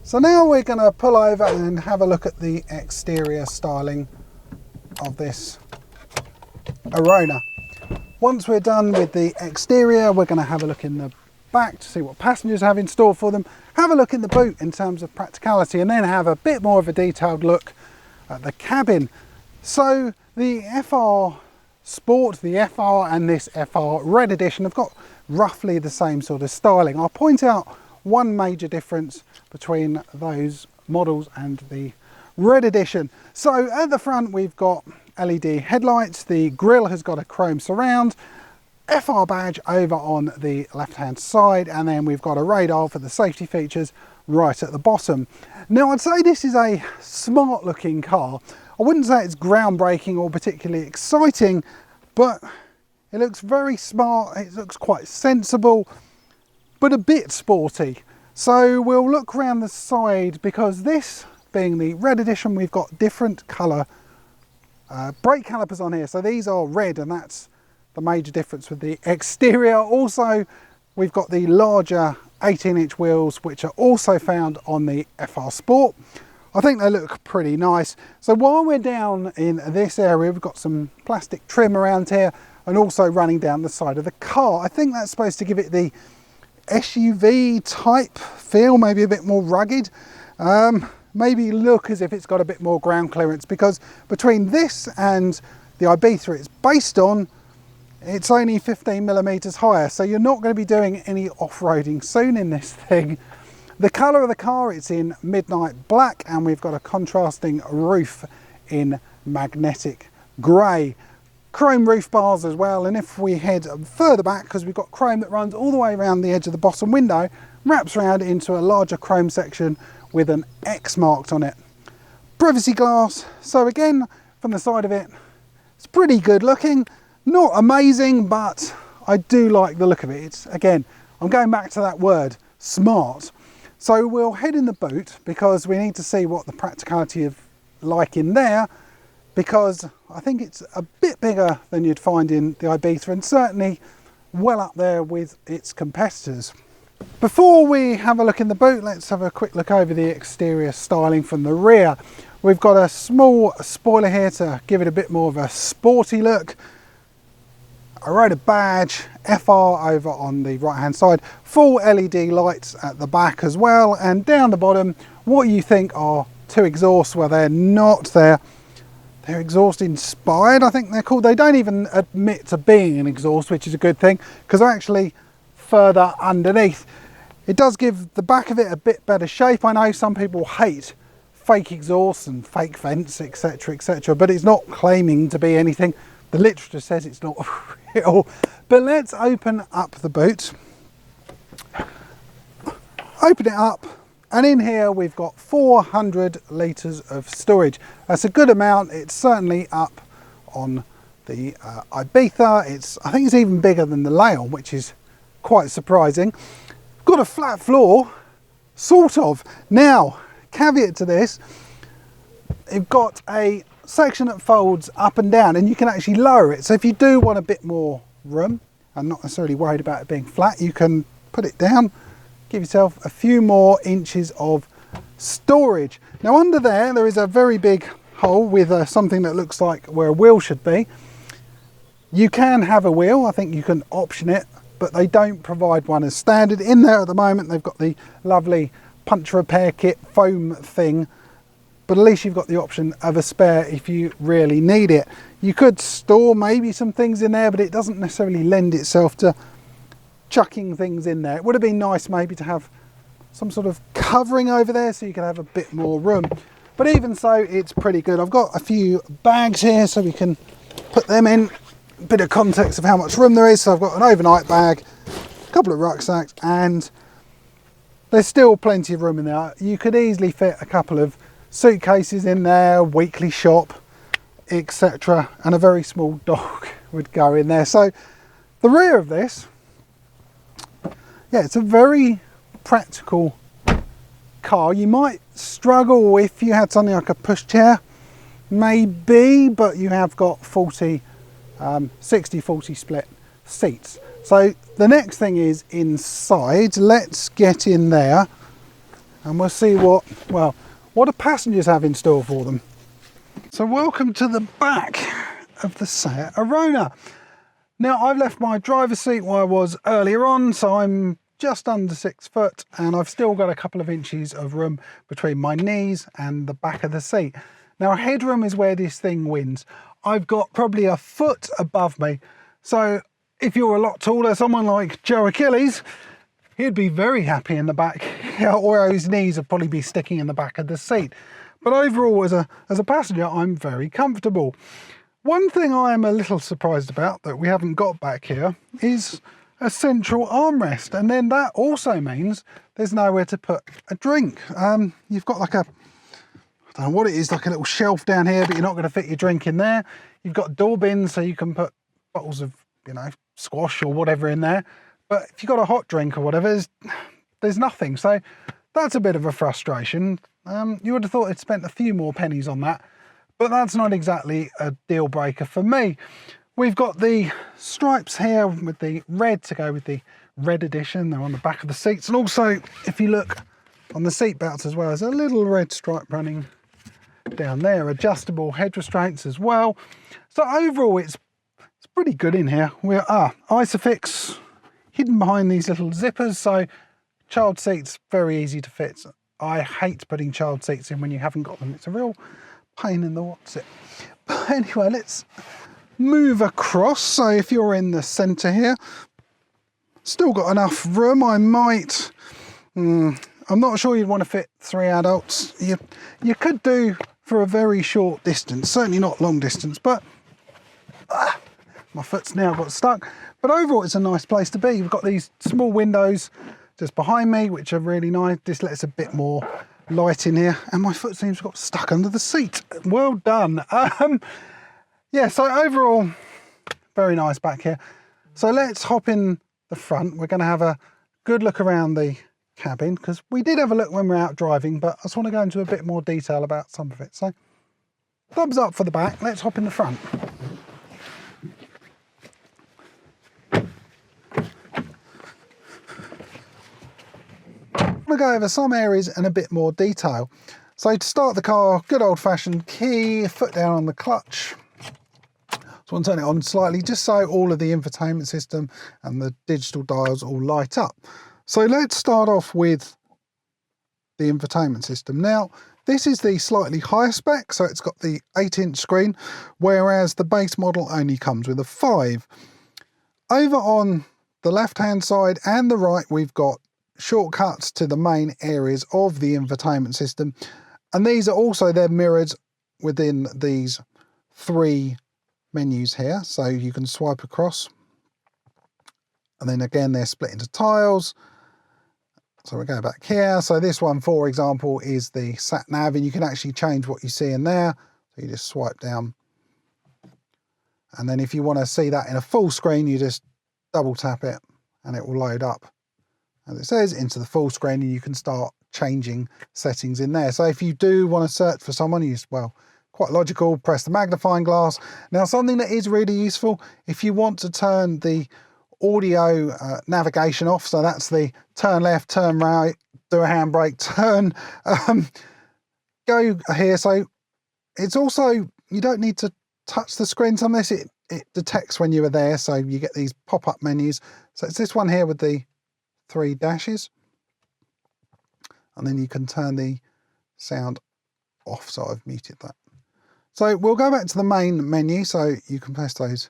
So now we're going to pull over and have a look at the exterior styling of this Arona. Once we're done with the exterior, we're going to have a look in the back to see what passengers have in store for them, have a look in the boot in terms of practicality, and then have a bit more of a detailed look at the cabin. So the FR Sport, the FR and this FR Red Edition have got roughly the same sort of styling. I'll point out one major difference between those models and the Red Edition. So at the front we've got LED headlights, the grille has got a chrome surround, FR badge over on the left hand side, and then we've got a radar for the safety features right at the bottom. Now I'd say this is a smart looking car. I wouldn't say it's groundbreaking or particularly exciting, but it looks very smart, it looks quite sensible, but a bit sporty. So we'll look around the side, because this being the Red Edition, we've got different colour brake calipers on here. So these are red, and that's the major difference with the exterior. Also, we've got the larger 18-inch wheels, which are also found on the FR Sport. I think they look pretty nice. So while we're down in this area, we've got some plastic trim around here and also running down the side of the car. I think that's supposed to give it the SUV type feel, maybe a bit more rugged. Maybe look as if it's got a bit more ground clearance, because between this and the Ibiza it's based on, it's only 15mm higher, so you're not going to be doing any off-roading soon in this thing. The colour of the car, it's in midnight black, and we've got a contrasting roof in magnetic grey. Chrome roof bars as well, and if we head further back, because we've got chrome that runs all the way around the edge of the bottom window, wraps around into a larger chrome section with an X marked on it. Privacy glass, so again, from the side of it, it's pretty good looking. Not amazing, but I do like the look of it. It's, again, I'm going back to that word, smart. So we'll head in the boot, because we need to see what the practicality is like in there, because I think it's a bit bigger than you'd find in the Ibiza, and certainly well up there with its competitors. Before we have a look in the boot, let's have a quick look over the exterior styling from the rear. We've got a small spoiler here to give it a bit more of a sporty look. Arona badge, FR over on the right hand side, full LED lights at the back as well, and down the bottom what you think are two exhausts. Well, they're not, they're exhaust inspired, I think they're called. They don't even admit to being an exhaust, which is a good thing, because they're actually further underneath. It does give the back of it a bit better shape. I know some people hate fake exhausts and fake vents, etc, but it's not claiming to be anything. The literature says it's not real. But let's open up the boot. Open it up, and in here we've got 400 litres of storage. That's a good amount. It's certainly up on the Ibiza. I think it's even bigger than the Leon, which is quite surprising. Got a flat floor, sort of. Now, caveat to this, you've got a section that folds up and down, and you can actually lower it. So if you do want a bit more room and not necessarily worried about it being flat, you can put it down, give yourself a few more inches of storage. Now under there is a very big hole with something that looks like where a wheel should be. You can have a wheel, I think you can option it, but they don't provide one as standard. In there at the moment they've got the lovely punch repair kit foam thing, but at least you've got the option of a spare if you really need it. You could store maybe some things in there, but it doesn't necessarily lend itself to chucking things in there. It would have been nice maybe to have some sort of covering over there so you can have a bit more room. But even so, it's pretty good. I've got a few bags here so we can put them in. A bit of context of how much room there is. So I've got an overnight bag, a couple of rucksacks, and there's still plenty of room in there. You could easily fit a couple of suitcases in there, weekly shop, etc, and a very small dog would go in there. So the rear of this, yeah, it's a very practical car. You might struggle if you had something like a pushchair, maybe, but you have got 60-40 split seats. So the next thing is inside. Let's get in there and we'll see what do passengers have in store for them. So welcome to the back of the Seat Arona. Now I've left my driver's seat where I was earlier on, so I'm just under 6 foot, and I've still got a couple of inches of room between my knees and the back of the seat. Now headroom is where this thing wins. I've got probably a foot above me, so if you're a lot taller, someone like Joe Achilles, he'd be very happy in the back, or his knees would probably be sticking in the back of the seat. But overall, as a passenger, I'm very comfortable. One thing I am a little surprised about that we haven't got back here is a central armrest, and then that also means there's nowhere to put a drink. You've got like I don't know what it is, like a little shelf down here, but you're not going to fit your drink in there. You've got door bins so you can put bottles of, squash or whatever in there. But if you've got a hot drink or whatever, there's nothing. So that's a bit of a frustration. You would have thought I'd spent a few more pennies on that, but that's not exactly a deal breaker for me. We've got the stripes here with the red to go with the red edition. They're on the back of the seats. And also, if you look on the seat belts as well, there's a little red stripe running down there. Adjustable head restraints as well. So overall, it's pretty good in here. Isofix hidden behind these little zippers. So child seats, very easy to fit. I hate putting child seats in when you haven't got them. It's a real pain in the what's it. But anyway, let's move across. So if you're in the centre here, still got enough room. I'm not sure you'd want to fit 3 adults. You could do for a very short distance, certainly not long distance, but my foot's now got stuck. But overall, it's a nice place to be. You've got these small windows just behind me, which are really nice. This lets a bit more light in here, and my foot seems to have got stuck under the seat. Well done. Yeah, so overall, very nice back here. So let's hop in the front. We're going to have a good look around the cabin, because we did have a look when we were out driving, but I just want to go into a bit more detail about some of it. So thumbs up for the back. Let's hop in the front. I'm going to go over some areas in a bit more detail. So to start the car, good old-fashioned key, foot down on the clutch. So I want to turn it on slightly just so all of the infotainment system and the digital dials all light up. So let's start off with the infotainment system. Now, this is the slightly higher spec, so it's got the 8-inch screen, whereas the base model only comes with a 5. Over on the left-hand side and the right, we've got shortcuts to the main areas of the infotainment system, and these are also then mirrored within these 3 menus here, so you can swipe across, and then again they're split into tiles. So we go back here. So this one, for example, is the sat nav, and you can actually change what you see in there. So you just swipe down, and then if you want to see that in a full screen, you just double tap it and it will load up, as it says, into the full screen, and you can start changing settings in there. So if you do want to search for someone, you just, quite logical, press the magnifying glass. Now, something that is really useful, if you want to turn the audio navigation off, so that's the turn left, turn right, do a handbrake, turn, go here. So it's also, you don't need to touch the screen. Some of this, it detects when you are there, so you get these pop-up menus. So it's this one here with the 3 dashes, and then you can turn the sound off, so I've muted that. So we'll go back to the main menu, so you can press those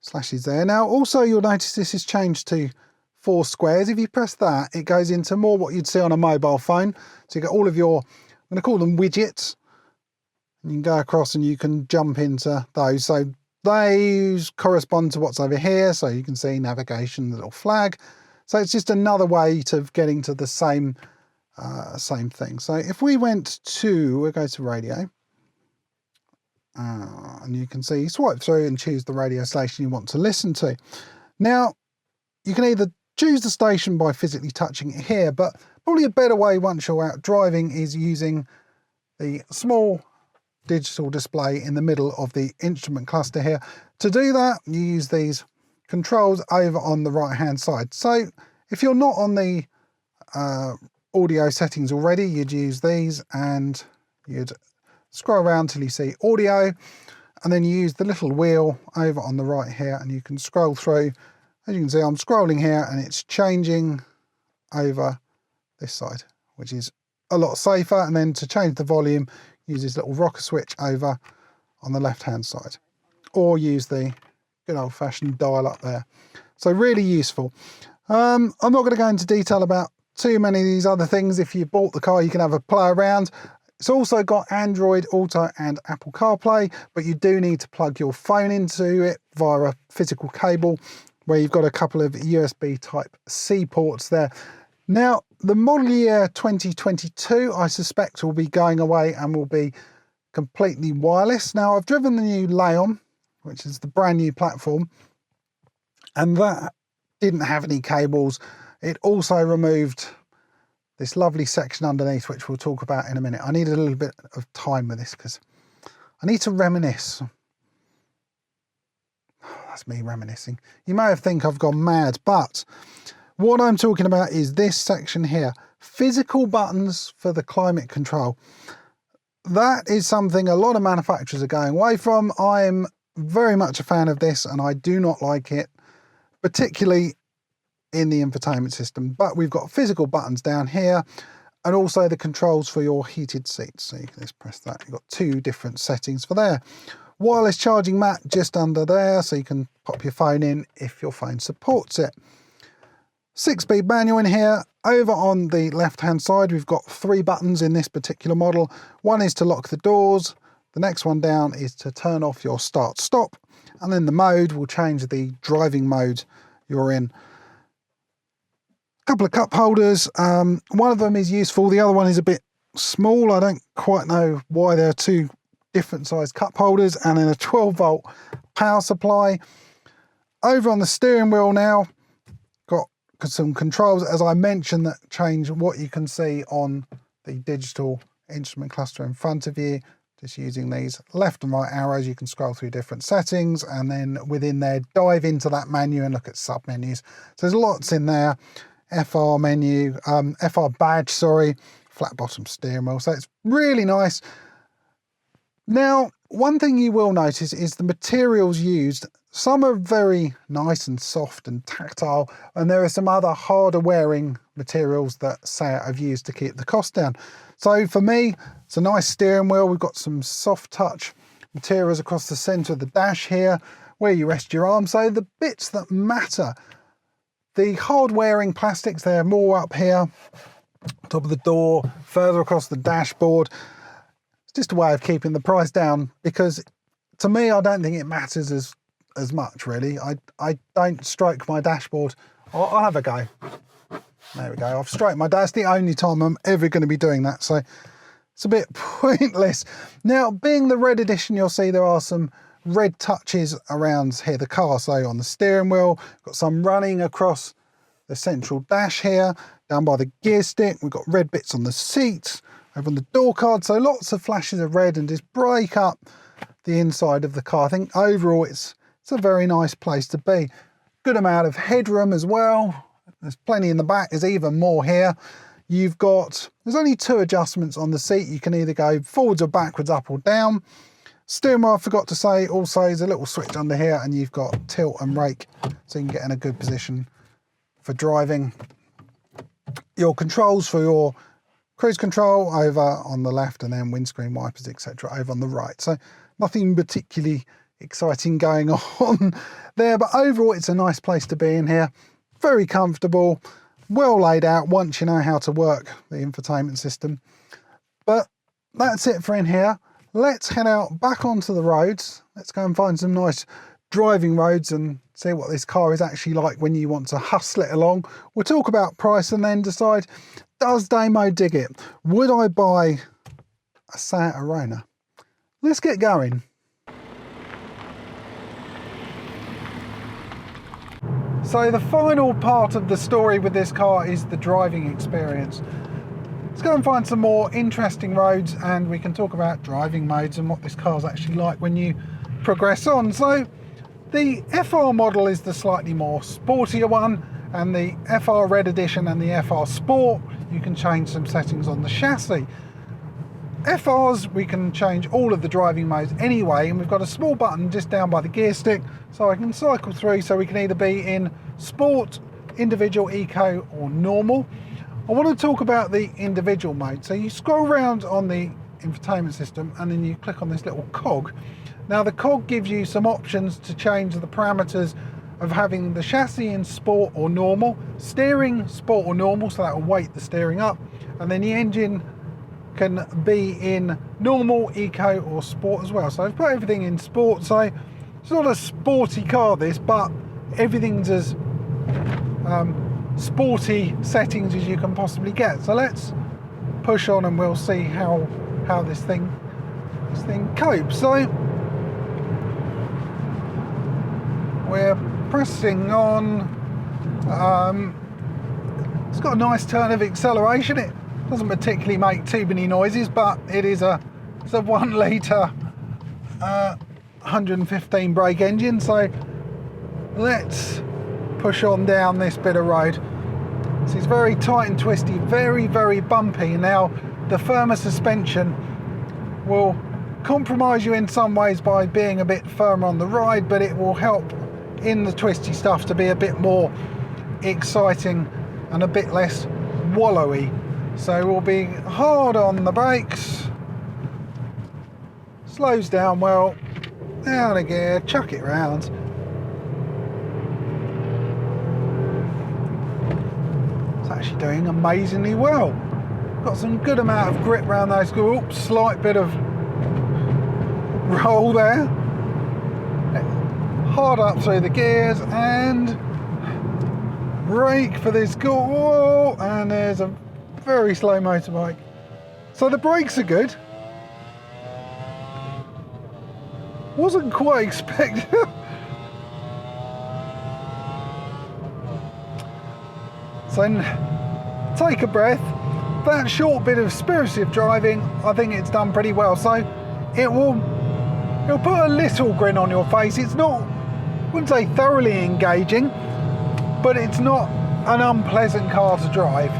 slashes there. Now also you'll notice this is changed to 4 squares. If you press that, it goes into more what you'd see on a mobile phone. So you get all of your, I'm going to call them widgets, and you can go across and you can jump into those. So those correspond to what's over here, so you can see navigation, the little flag. So it's just another way of getting to the same thing. So if we went to, we'll go to radio, and you can see, swipe through and choose the radio station you want to listen to. Now, you can either choose the station by physically touching it here, but probably a better way once you're out driving is using the small digital display in the middle of the instrument cluster here. To do that, you use these controls over on the right hand side. So if you're not on the audio settings already, you'd use these and you'd scroll around till you see audio, and then you use the little wheel over on the right here and you can scroll through. As you can see, I'm scrolling here and it's changing over this side, which is a lot safer. And then to change the volume, use this little rocker switch over on the left hand side, or use the good old fashioned dial up there. So really useful. I'm not going to go into detail about too many of these other things. If you bought the car, you can have a play around. It's also got Android Auto and Apple CarPlay, but you do need to plug your phone into it via a physical cable, where you've got a couple of USB type C ports there. Now, the model year 2022, I suspect, will be going away and will be completely wireless. Now, I've driven the new Leon, which is the brand new platform, and that didn't have any cables. It also removed this lovely section underneath, which we'll talk about in a minute. I needed a little bit of time with this because I need to reminisce. That's me reminiscing. You may think I've gone mad, but what I'm talking about is this section here. Physical buttons for the climate control. That is something a lot of manufacturers are going away from. I'm very much a fan of this and I do not like it, particularly in the infotainment system. But we've got physical buttons down here and also the controls for your heated seats. So you can just press that. You've got two different settings for there. Wireless charging mat just under there, so you can pop your phone in if your phone supports it. 6-speed manual in here. Over on the left hand side, we've got 3 buttons in this particular model. One is to lock the doors. The next one down is to turn off your start stop, and then the mode will change the driving mode you're in. Couple of cup holders. One of them is useful, the other one is a bit small. I don't quite know why there are 2 different size cup holders, and then a 12-volt power supply. Over on the steering wheel now, got some controls, as I mentioned, that change what you can see on the digital instrument cluster in front of you. Just using these left and right arrows, you can scroll through different settings, and then within there, dive into that menu and look at sub menus. So there's lots in there. FR menu, FR badge, sorry, flat bottom steering wheel. So it's really nice. Now, one thing you will notice is the materials used. Some are very nice and soft and tactile, and there are some other harder wearing materials that Seat have used to keep the cost down. So for me, it's a nice steering wheel. We've got some soft touch materials across the centre of the dash here, where you rest your arm. So the bits that matter, the hard wearing plastics, they're more up here, top of the door, further across the dashboard. It's just a way of keeping the price down, because to me, I don't think it matters as much really. I don't stroke my dashboard. I'll have a go. There we go. I've stroked my dash. It's the only time I'm ever going to be doing that, so it's a bit pointless. Now, being the red edition, you'll see there are some red touches around here the car. So on the steering wheel, got some running across the central dash here, down by the gear stick. We've got red bits on the seats, over on the door card. So lots of flashes of red, and just break up the inside of the car. I think overall it's a very nice place to be. Good amount of headroom as well. There's plenty in the back. There's even more here. There's only 2 adjustments on the seat. You can either go forwards or backwards, up or down. Steering wheel, I forgot to say, also is a little switch under here, and you've got tilt and rake, so you can get in a good position for driving. Your controls for your cruise control over on the left, and then windscreen wipers, etc. over on the right. So nothing particularly exciting going on there, but overall it's a nice place to be in here. Very comfortable, well laid out once you know how to work the infotainment system. But that's it for in here. Let's head out back onto the roads. Let's go and find some nice driving roads and see what this car is actually like when you want to hustle it along. We'll talk about price and then decide, does Damo dig it? Would I buy a Seat Arona? Let's get going. So the final part of the story with this car is the driving experience. Let's go and find some more interesting roads, and we can talk about driving modes and what this car's actually like when you progress on. So the FR model is the slightly more sportier one, and the FR Red Edition and the FR Sport, you can change some settings on the chassis. FRs, we can change all of the driving modes anyway, and we've got a small button just down by the gear stick, so I can cycle through, so we can either be in sport, individual, eco or normal. I want to talk about the individual mode. So you scroll around on the infotainment system and then you click on this little cog. Now the cog gives you some options to change the parameters of having the chassis in sport or normal, steering sport or normal, so that will weight the steering up, and then the engine can be in normal, eco or sport as well. So I've put everything in sport, so it's not a sporty car this, but everything's as sporty settings as you can possibly get. So let's push on and we'll see how this thing copes. So we're pressing on. It's got a nice turn of acceleration. It doesn't particularly make too many noises, but it's a 1 litre 115 brake engine. So let's push on down this bit of road. So it's very tight and twisty, very, very bumpy. Now the firmer suspension will compromise you in some ways by being a bit firmer on the ride, but it will help in the twisty stuff to be a bit more exciting and a bit less wallowy. So we'll be hard on the brakes, slows down well, down a gear, chuck it round. It's actually doing amazingly well. Got some good amount of grip around those. Oops, slight bit of roll there. Hard up through the gears and brake for this go. And there's a very slow motorbike. So the brakes are good. Wasn't quite expecting. So take a breath. That short bit of spirited driving, I think it's done pretty well. So it'll put a little grin on your face. It's not, I wouldn't say thoroughly engaging, but it's not an unpleasant car to drive.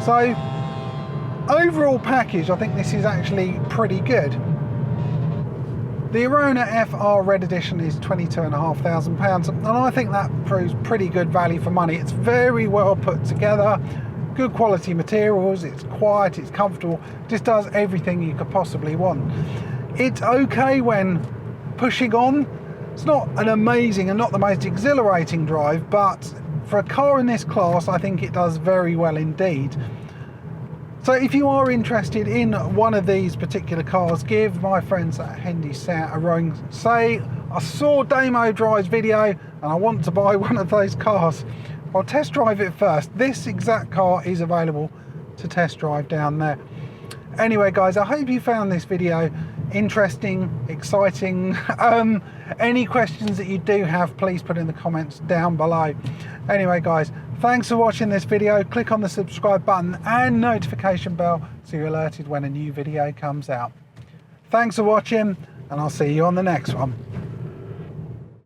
So overall package, I think this is actually pretty good. The Arona FR Red Edition is £22,500, and I think that proves pretty good value for money. It's very well put together, good quality materials, it's quiet, it's comfortable, just does everything you could possibly want. It's okay when pushing on. It's not an amazing and not the most exhilarating drive, but for a car in this class, I think it does very well indeed. So if you are interested in one of these particular cars, give my friends at Hendy Seat a ring. Say, I saw Damo Drives video and I want to buy one of those cars. I'll test drive it first. This exact car is available to test drive down there. Anyway guys, I hope you found this video interesting, exciting. Any questions that you do have, please put in the comments down below. Anyway guys, thanks for watching this video. Click on the subscribe button and notification bell so you're alerted when a new video comes out. Thanks for watching, and I'll see you on the next one.